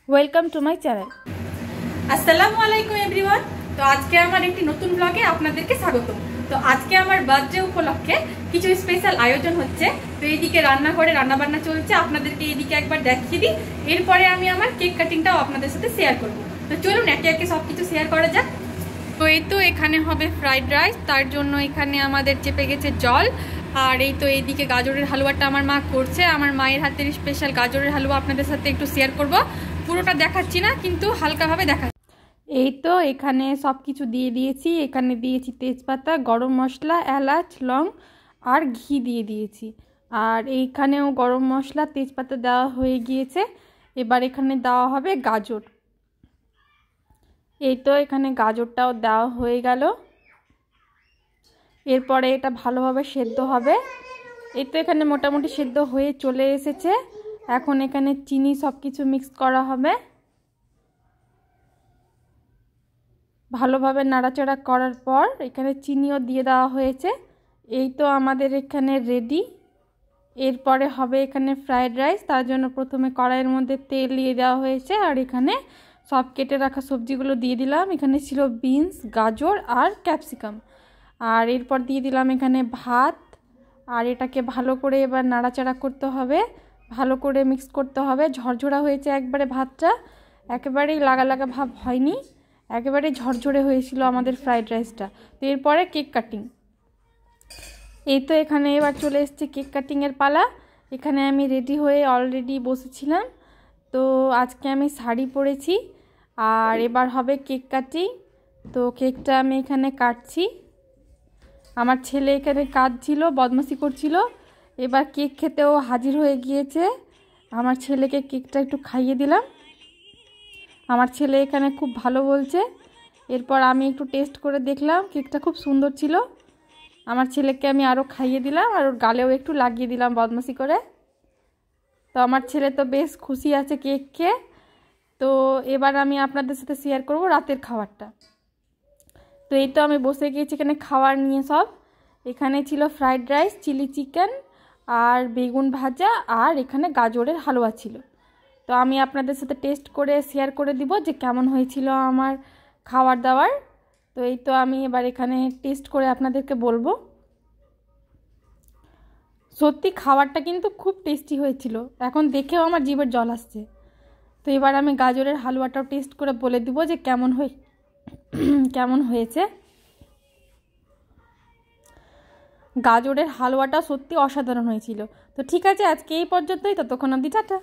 Welcome to my channel. আসসালামু আলাইকুম everyone. তো আজকে আমার একটি নতুন ব্লগে আপনাদেরকে স্বাগত। তো আজকে আমার বার্থডে উপলক্ষে কিছু স্পেশাল আয়োজন হচ্ছে। তো এইদিকে রান্নাঘরে রান্নাবান্না চলছে, আপনাদেরকে এইদিকে একবার দেখিয়ে দিই। এরপরে আমি আমার কেক কাটিংটাও আপনাদের সাথে শেয়ার করব। তো চলুন একে একে সব কিছু শেয়ার করা যাক। তো এই তো এখানে হবে ফ্রাইড রাইস, তার জন্য এখানে আমাদের চেপে গেছে জল। আর এই তো এইদিকে গাজরের হালুয়াটা আমার মা করছে। আমার মায়ের হাতের স্পেশাল গাজরের হালুয়া আপনাদের সাথে একটু শেয়ার করব। পুরোটা দেখাচ্ছি না, কিন্তু হালকাভাবে দেখাচ্ছি। এই তো এখানে সব কিছু দিয়ে দিয়েছি। এখানে দিয়েছি তেজপাতা, গরম মশলা, এলাচ, লং আর ঘি দিয়ে দিয়েছি। আর এইখানেও গরম মশলা, তেজপাতা দেওয়া হয়ে গিয়েছে। এবার এখানে দেওয়া হবে গাজর। এই তো এখানে গাজরটাও দেওয়া হয়ে গেল। এরপরে এটা ভালোভাবে সেদ্ধ হবে। এই তো এখানে মোটামুটি সেদ্ধ হয়ে চলে এসেছে। এখন এখানে চিনি সব কিছু মিক্স করা হবে। ভালোভাবে নাড়াচাড়া করার পর এখানে চিনিও দিয়ে দেওয়া হয়েছে। এই তো আমাদের এখানে রেডি। এরপরে হবে এখানে ফ্রাইড রাইস। তার জন্য প্রথমে কড়াইয়ের মধ্যে তেল দিয়ে দেওয়া হয়েছে, আর এখানে সব কেটে রাখা সবজিগুলো দিয়ে দিলাম। এখানে ছিল বিনস, গাজর আর ক্যাপসিকাম। আর এরপর দিয়ে দিলাম এখানে ভাত। আর এটাকে ভালো করে এবার নাড়াচাড়া করতে হবে, ভালো করে মিক্স করতে হবে। ঝরঝরা হয়েছে একবারে ভাতটা, একেবারেই লাগা লাগা ভাব হয়নি, একেবারে ঝরঝরে হয়েছিল আমাদের ফ্রাইড রাইসটা। তো এরপরে কেক কাটিং। এই তো এখানে এবার চলে এসছে কেক কাটিংয়ের পালা। এখানে আমি রেডি হয়ে অলরেডি বসেছিলাম। তো আজকে আমি শাড়ি পরেছি, আর এবার হবে কেক কাটিং। তো কেকটা আমি এখানে কাটছি। আমার ছেলে এখানে কাটছিল, বদমাশি করছিল। এবার কেক খেতেও হাজির হয়ে গিয়েছে। আমার ছেলেকে কেকটা একটু খাইয়ে দিলাম। আমার ছেলে এখানে খুব ভালো বলছে। এরপর আমি একটু টেস্ট করে দেখলাম, কেকটা খুব সুন্দর ছিল। আমার ছেলেকে আমি আরও খাইয়ে দিলাম, আর ওর গালেও একটু লাগিয়ে দিলাম বদমাশি করে। তো আমার ছেলে তো বেশ খুশি আছে কেক খেয়ে। তো এবার আমি আপনাদের সাথে শেয়ার করব রাতের খাবারটা। তো এই তো আমি বসে গিয়েছি এখানে খাবার নিয়ে সব। এখানে ছিল ফ্রাইড রাইস, চিলি চিকেন আর বেগুন ভাজা, আর এখানে গাজরের হালুয়া ছিল। তো আমি আপনাদের সাথে টেস্ট করে শেয়ার করে দিব যে কেমন হয়েছিল আমার খাবার দাবার। তো এই তো আমি এবার এখানে টেস্ট করে আপনাদেরকে বলবো। সত্যি খাবারটা কিন্তু খুব টেস্টি হয়েছিল, এখন দেখেও আমার জিভের জল আসছে। তো এবার আমি গাজরের হালুয়াটাও টেস্ট করে বলে দিব যে কেমন হয়েছে। গাজরের হালুয়াটা সত্যি অসাধারণ হয়েছিল। তো ঠিক আছে, আজকে এই পর্যন্তই। ততক্ষণ অবধি টাটা।